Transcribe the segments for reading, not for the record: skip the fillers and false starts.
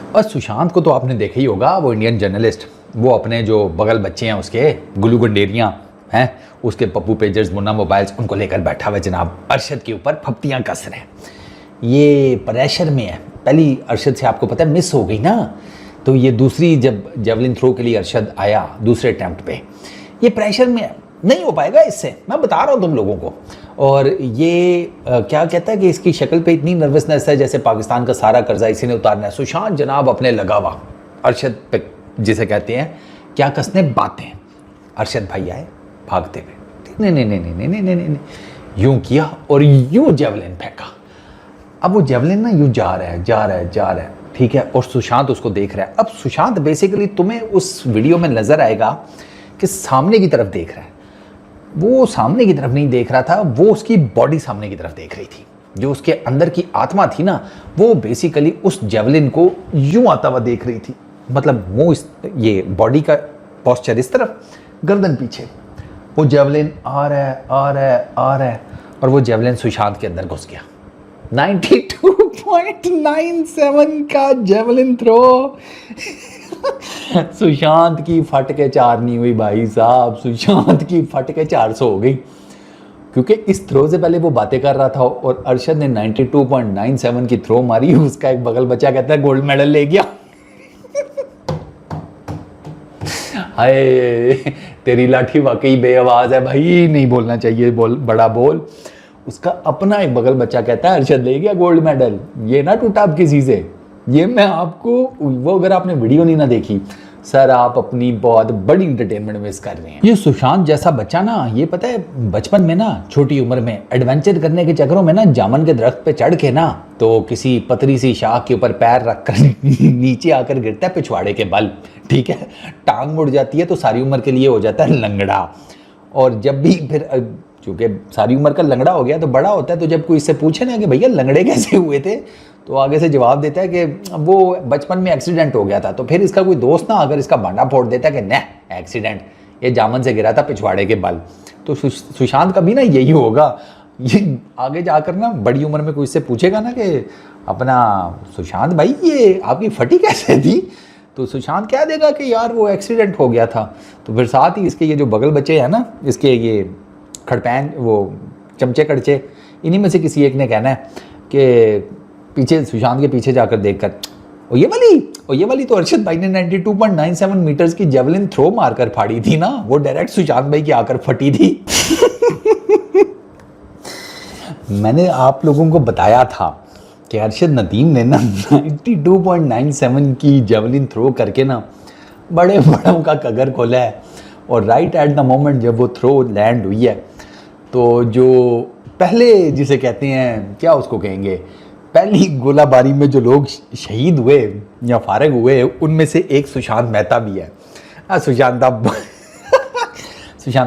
और सुशांत को तो आपने देखा ही होगा, वो इंडियन जर्नलिस्ट, वो अपने जो बगल बच्चे हैं उसके गुल्लू गुंडेरियाँ हैं, उसके पप्पू पेजर्स, मुन्ना मोबाइल्स, उनको लेकर बैठा हुआ जनाब अरशद के ऊपर फप्तियाँ कस रहे हैं। ये प्रेशर में है, पहली अरशद से आपको पता है मिस हो गई ना, तो ये दूसरी जब जेवलिन थ्रो के लिए अरशद आया दूसरे अटैम्प्ट पे, ये प्रेशर में है, नहीं हो पाएगा इससे, मैं बता रहा हूँ तुम लोगों को। और ये क्या कहता है कि इसकी शक्ल पे इतनी नर्वसनेस है जैसे पाकिस्तान का सारा कर्जा इसी ने उतारना है। सुशांत जनाब अपने लगा हुआ अरशद पे, जिसे कहते हैं क्या कसने बातें। अरशद भाई आए भागते हुए, नहीं नहीं नहीं नहीं नहीं नहीं नहीं, यूं किया और यूं जेवलिन फेंका। अब वो जेवलिन ना यूं जा रहा है जा रहा है जा रहा है, ठीक है, और सुशांत उसको देख रहा है। अब सुशांत बेसिकली तुम्हें उस वीडियो में नजर आएगा कि सामने की तरफ देख रहा है, वो सामने की तरफ नहीं देख रहा था, वो उसकी बॉडी सामने की तरफ देख रही थी। जो उसके अंदर की आत्मा थी ना, वो बेसिकली उस जेवलिन को यूं आता हुआ देख रही थी, मतलब मुंह ये बॉडी का पोस्चर इस तरफ, गर्दन पीछे, वो जेवलिन आ रहा है आ रहा है आ रहा है, और वो जेवलिन सुशांत के अंदर घुस गया। 92.97 का जेवलिन थ्रो। सुशांत की फट के 4 नहीं हुई भाई साहब, सुशांत की फट के 400 हो गई, क्योंकि इस थ्रो से पहले वो बातें कर रहा था और अरशद ने 92.97 की थ्रो मारी। उसका एक बगल बच्चा कहता है गोल्ड मेडल ले गया। हाय, तेरी लाठी वाकई बेआवाज है भाई, नहीं बोलना चाहिए, बोल बड़ा बोल। उसका अपना एक बगल बच्चा कहता है अरशद ले गया गोल्ड मेडल। ये ना टूटा आप किसी से, ये मैं आपको, वो अगर आपने वीडियो नहीं ना देखी सर, आप अपनी बहुत बड़ी इंटरटेनमेंट मिस कर रहे हैं। ये सुशांत जैसा बच्चा ना, ये पता है बचपन में ना, छोटी उम्र में एडवेंचर करने के चक्करों में ना, जामुन के दरख्त पे चढ़ के ना, तो किसी पतली सी शाख के ऊपर पैर रख कर नीचे आकर गिरता है पिछवाड़े के बल, ठीक है, टांग मुड़ जाती है तो सारी उम्र के लिए हो जाता है लंगड़ा। और जब भी फिर चूंकि सारी उम्र का लंगड़ा हो गया तो बड़ा होता है, तो जब कोई इससे पूछे ना कि भैया लंगड़े कैसे हुए थे, तो आगे से जवाब देता है कि वो बचपन में एक्सीडेंट हो गया था। तो फिर इसका कोई दोस्त ना अगर इसका भांडा फोड़ देता है कि न एक्सीडेंट, ये जामन से गिरा था पिछवाड़े के बल। तो सुशांत का भी ना यही होगा, ये आगे जाकर ना बड़ी उम्र में कोई इससे पूछेगा ना कि अपना सुशांत भाई ये आपकी फटी कैसे थी, तो सुशांत कह देगा कि यार वो एक्सीडेंट हो गया था। तो फिर साथ ही इसके ये जो बगल बच्चे हैं ना, इसके ये खड़पैन, वो चमचे कड़चे, इन्हीं में से किसी एक ने कहना है कि पीछे सुशांत के पीछे जाकर देखकर, ओ ये वाली तो अरशद भाई ने 92.97 मीटर्स की जेवलिन थ्रो मारकर फाड़ी थी ना, वो डायरेक्ट सुशांत भाई की आकर फटी थी। मैंने आप लोगों को बताया था कि अरशद नदीम ने ना 92.97 की जेवलिन थ्रो करके ना बड़े बड़ों का कगर खोला है। और राइट एट द मोमेंट जब वो थ्रो लैंड हुई है, तो जो पहले जिसे कहते हैं, क्या उसको कहेंगे, पहली गोलाबारी में जो लोग शहीद हुए या फारिग हुए, उनमें से एक सुशांत मेहता भी है। सुशांत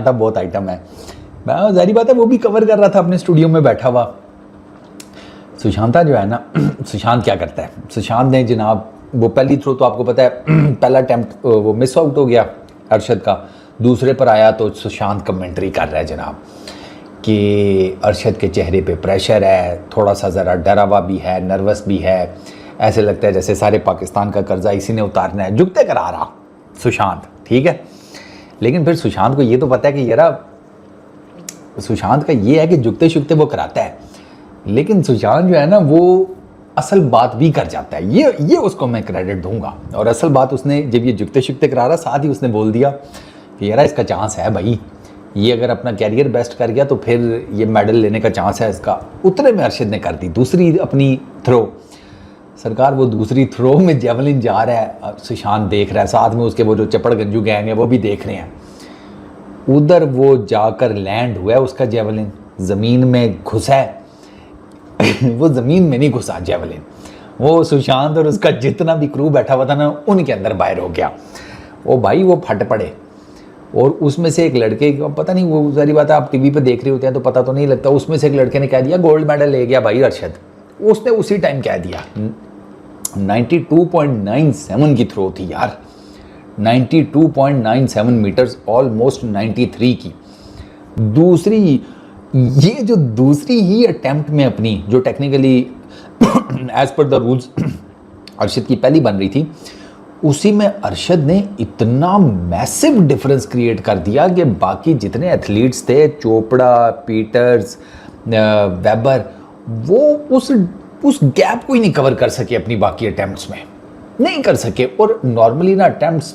बहुत आइटम है, मैं जारी बात है वो भी कवर कर रहा था अपने स्टूडियो में बैठा हुआ। सुशांता जो है ना, सुशांत क्या करता है, सुशांत ने जनाब वो पहली थ्रो तो आपको पता है पहला अटेम्प्ट वो मिस आउट हो गया अरशद का, दूसरे पर आया तो सुशांत कमेंट्री कर रहा है जनाब कि अरशद के चेहरे पे प्रेशर है, थोड़ा सा ज़रा डरा हुआ भी है, नर्वस भी है, ऐसे लगता है जैसे सारे पाकिस्तान का कर्जा इसी ने उतारना है, जुगते करा रहा सुशांत, ठीक है। लेकिन फिर सुशांत को ये तो पता है कि यार सुशांत का ये है कि जुगते शुगते वो कराता है, लेकिन सुशांत जो है ना वो असल बात भी कर जाता है, ये उसको मैं क्रेडिट दूंगा। और असल बात उसने जब ये जुगते शुगते करा रहा, साथ ही उसने बोल दिया कि यार इसका चांस है भाई, ये अगर अपना कैरियर बेस्ट कर गया तो फिर ये मेडल लेने का चांस है इसका। उतने में अरशद ने कर दी दूसरी अपनी थ्रो, सरकार वो दूसरी थ्रो में जेवलिन जा रहा है, सुशांत देख रहा है, साथ में उसके वो जो चपड़ गंजू गैंग है वो भी देख रहे हैं। उधर वो जाकर लैंड हुआ है, उसका जेवलिन ज़मीन में घुसा है। वो ज़मीन में नहीं घुसा जेवलिन, वो सुशांत और उसका जितना भी क्रू बैठा हुआ था ना, उनके अंदर बाहर हो गया। वो भाई वो फट पड़े, और उसमें से एक लड़के, पता नहीं वो सारी बात आप टीवी पे देख रहे होते हैं तो पता तो नहीं लगता, उसमें से एक लड़के ने कह दिया गोल्ड मेडल ले गया भाई अरशद। उसने उसी टाइम कह दिया। 92.97 की थ्रो थी यार, 92.97 मीटर्स, ऑलमोस्ट 93 की। दूसरी, ये जो दूसरी ही अटेम्प्ट में अपनी, जो technically as per the rules Arshad की पहली बन रही थी, उसी में अरशद ने इतना मैसिव डिफरेंस क्रिएट कर दिया कि बाकी जितने एथलीट्स थे, चोपड़ा, पीटर्स, वेबर, वो उस गैप को ही नहीं कवर कर सके अपनी बाकी अटैम्प्ट्स में, नहीं कर सके। और नॉर्मली ना अटैम्प्ट्स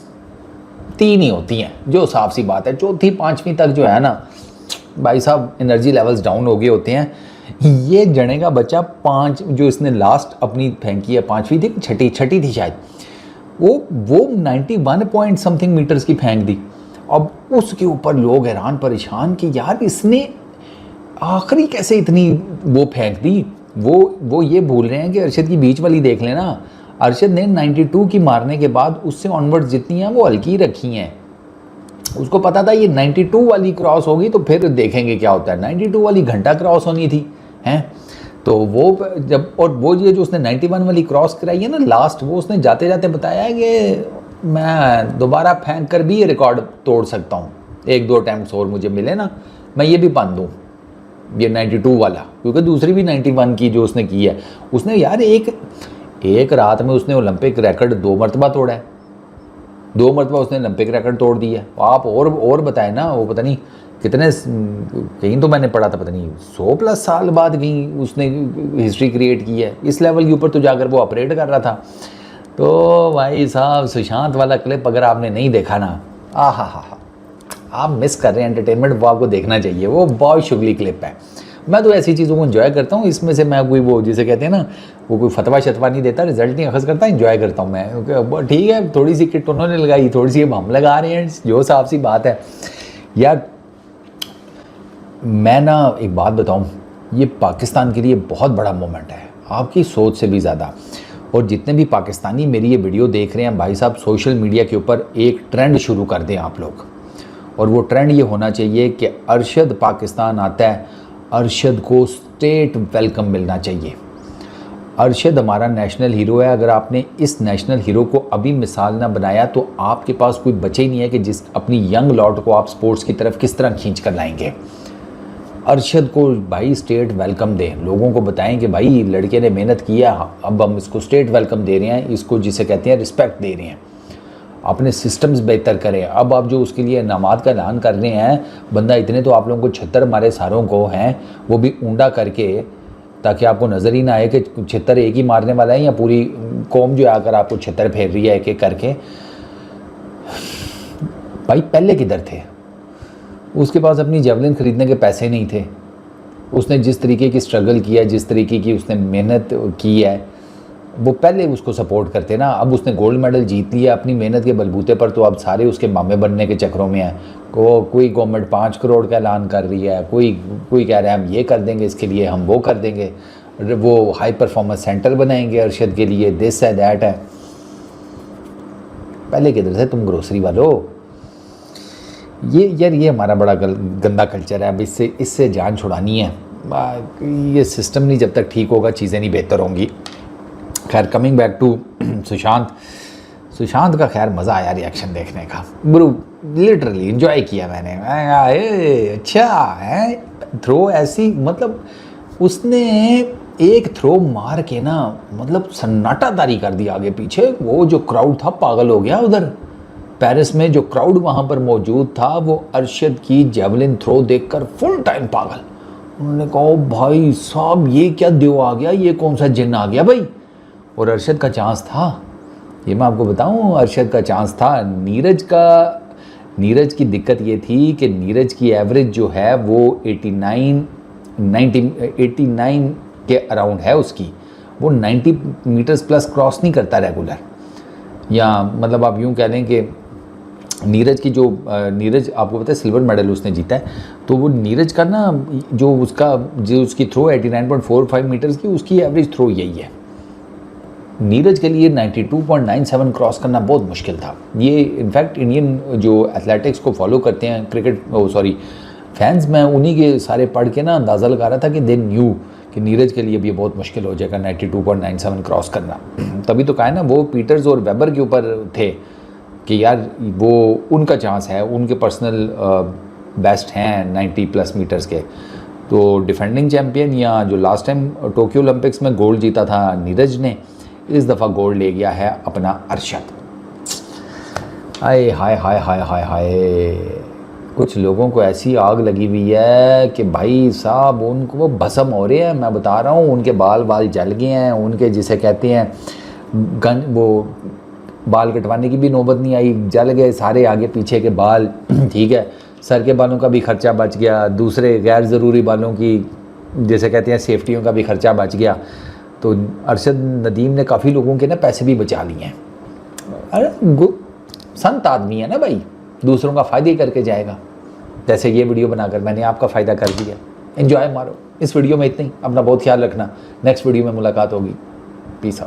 3 ही होती हैं, जो साफ सी बात है। चौथी पाँचवीं तक जो है ना भाई साहब एनर्जी लेवल्स डाउन हो गए होते हैं। ये जने का बच्चा 5 जो इसने लास्ट अपनी फेंकी है, 5वीं थी, छठी थी शायद, वो 91 पॉइंट समथिंग मीटर्स की फेंक दी। अब उसके ऊपर लोग हैरान परेशान कि यार इसने आखिरी कैसे इतनी वो फेंक दी। वो ये भूल रहे हैं कि अरशद की बीच वाली देख लेना, अरशद ने 92 की मारने के बाद उससे ऑनवर्ड्स जितनी हैं वो हल्की रखी हैं। उसको पता था ये 92 वाली क्रॉस होगी तो फिर देखेंगे क्या होता है। 92 वाली घंटा क्रॉस होनी थी हैं, तो वो जब, और वो ये जो उसने 91 वाली क्रॉस कराई है ना लास्ट, वो उसने जाते जाते बताया है कि मैं दोबारा फेंक कर भी ये रिकॉर्ड तोड़ सकता हूँ, 1-2 अटैम्प्ट्स और मुझे मिले ना, मैं ये भी बांध दूँ ये 92 वाला, क्योंकि दूसरी भी 91 की जो उसने की है। उसने यार एक रात में उसने ओलंपिक रिकॉर्ड 2 मरतबा तोड़ा है, 2 मरतबा उसने ओलंपिक रिकॉर्ड तोड़ दिया है। आप और बताएं ना, वो पता नहीं कितने, कहीं तो मैंने पढ़ा था पता नहीं 100+ साल बाद कहीं उसने हिस्ट्री क्रिएट की है। इस लेवल के ऊपर तो जाकर वो ऑपरेट कर रहा था। तो भाई साहब सुशांत वाला क्लिप अगर आपने नहीं देखा ना, हा आप मिस कर रहे हैं एंटरटेनमेंट, वो आपको देखना चाहिए, वो बहुत शुगली क्लिप है। मैं तो ऐसी चीज़ों को एंजॉय करता हूँ, इसमें से मैं कोई वो जिसे कहते हैं ना, वो कोई फतवा शतवा नहीं देता, रिजल्ट नहीं अखज़ करता, एंजॉय करता हूँ मैं। ठीक है, थोड़ी सी किट उन्होंने लगाई, थोड़ी सी हम लगा रहे हैं, जो साफ सी बात है यार। मैं ना एक बात बताऊं, ये पाकिस्तान के लिए बहुत बड़ा मोमेंट है, आपकी सोच से भी ज़्यादा। और जितने भी पाकिस्तानी मेरी ये वीडियो देख रहे हैं भाई साहब, सोशल मीडिया के ऊपर एक ट्रेंड शुरू कर दें आप लोग, और वो ट्रेंड ये होना चाहिए कि अरशद पाकिस्तान आता है, अरशद को स्टेट वेलकम मिलना चाहिए। अरशद हमारा नेशनल हीरो है। अगर आपने इस नेशनल हीरो को अभी मिसाल ना बनाया तो आपके पास कोई बचे ही नहीं है कि जिस अपनी यंग लॉट को आप स्पोर्ट्स की तरफ किस तरह खींच कर लाएंगे। अरशद को भाई स्टेट वेलकम दें, लोगों को बताएं कि भाई लड़के ने मेहनत किया, अब हम इसको स्टेट वेलकम दे रहे हैं, इसको जिसे कहते हैं रिस्पेक्ट दे रहे हैं। अपने सिस्टम्स बेहतर करें। अब आप जो उसके लिए इनामात का ऐलान कर रहे हैं, बंदा इतने तो आप लोगों को 76 मारे सारों को हैं, वो भी ऊंडा करके, ताकि आपको नज़र ही ना आए कि 76 एक ही मारने वाला है या पूरी कौम जो आकर आपको 76 फेर रही है एक एक करके। भाई पहले किधर थे? उसके पास अपनी जेवलिन ख़रीदने के पैसे नहीं थे। उसने जिस तरीके की स्ट्रगल किया, जिस तरीके की उसने मेहनत की है, वो पहले उसको सपोर्ट करते ना। अब उसने गोल्ड मेडल जीत लिया अपनी मेहनत के बलबूते पर, तो अब सारे उसके मामे बनने के चक्करों में हैं। कोई गवर्नमेंट 5 करोड़ का ऐलान कर रही है, कोई कह रहा है हम ये कर देंगे, इसके लिए हम वो कर देंगे, वो हाई परफॉर्मेंस सेंटर बनाएंगे अरशद के लिए, दिस है दैट है। पहले किधर से तुम ग्रोसरी वालों? ये हमारा बड़ा गंदा कल्चर है। अब इससे जान छुड़ानी है। ये सिस्टम नहीं जब तक ठीक होगा, चीज़ें नहीं बेहतर होंगी। खैर कमिंग बैक टू सुशांत का खैर मज़ा आया रिएक्शन देखने का, ब्रो लिटरली एंजॉय किया मैंने। अच्छा है थ्रो ऐसी, मतलब उसने एक थ्रो मार के ना, मतलब सन्नाटा तारी कर दिया आगे पीछे। वो जो क्राउड था पागल हो गया उधर पेरिस में, जो क्राउड वहाँ पर मौजूद था वो अरशद की जेवलिन थ्रो देखकर फुल टाइम पागल। उन्होंने कहा भाई साहब ये क्या देव आ गया, ये कौन सा जिन्न आ गया भाई। और अरशद का चांस था, ये मैं आपको बताऊं, अरशद का चांस था। नीरज की दिक्कत ये थी कि नीरज की एवरेज जो है वो 89 के अराउंड है उसकी। वो 90 मीटर्स प्लस क्रॉस नहीं करता रेगुलर, या मतलब आप यूँ कह लें कि नीरज आपको पता है सिल्वर मेडल उसने जीता है, तो वो नीरज का ना जो उसकी थ्रो 89.45 मीटर्स की, उसकी एवरेज थ्रो यही है। नीरज के लिए 92.97 क्रॉस करना बहुत मुश्किल था। ये इनफैक्ट इंडियन जो एथलेटिक्स को फॉलो करते हैं, फैंस, मैं उन्हीं के सारे पढ़ के ना अंदाज़ा लगा रहा था कि दे न्यू कि नीरज के लिए भी बहुत मुश्किल हो जाएगा 92.97 क्रॉस करना। तभी तो कहा ना वो पीटर्स और वेबर के ऊपर थे कि यार वो उनका चांस है, उनके पर्सनल बेस्ट हैं 90+ मीटर्स के। तो डिफेंडिंग चैम्पियन, या जो लास्ट टाइम टोक्यो ओलंपिक्स में गोल्ड जीता था नीरज ने, इस दफ़ा गोल्ड ले गया है अपना अरशद। हाय हाय हाय हाय हाय हाय, कुछ लोगों को ऐसी आग लगी हुई है कि भाई साहब उनको वो भस्म हो रहे हैं, मैं बता रहा हूँ, उनके बाल जल गए हैं, उनके जिसे कहते हैं वो बाल कटवाने की भी नौबत नहीं आई, जल गए सारे आगे पीछे के बाल। ठीक है, सर के बालों का भी खर्चा बच गया, दूसरे गैर ज़रूरी बालों की जैसे कहते हैं सेफ्टियों का भी खर्चा बच गया। तो अरशद नदीम ने काफ़ी लोगों के ना पैसे भी बचा लिए हैं। अरे संत आदमी है ना भाई, दूसरों का फ़ायदा ही करके जाएगा। जैसे ये वीडियो बनाकर मैंने आपका फ़ायदा कर दिया, एंजॉय मारो। इस वीडियो में इतना ही, अपना बहुत ख्याल रखना, नेक्स्ट वीडियो में मुलाकात होगी। Peace out.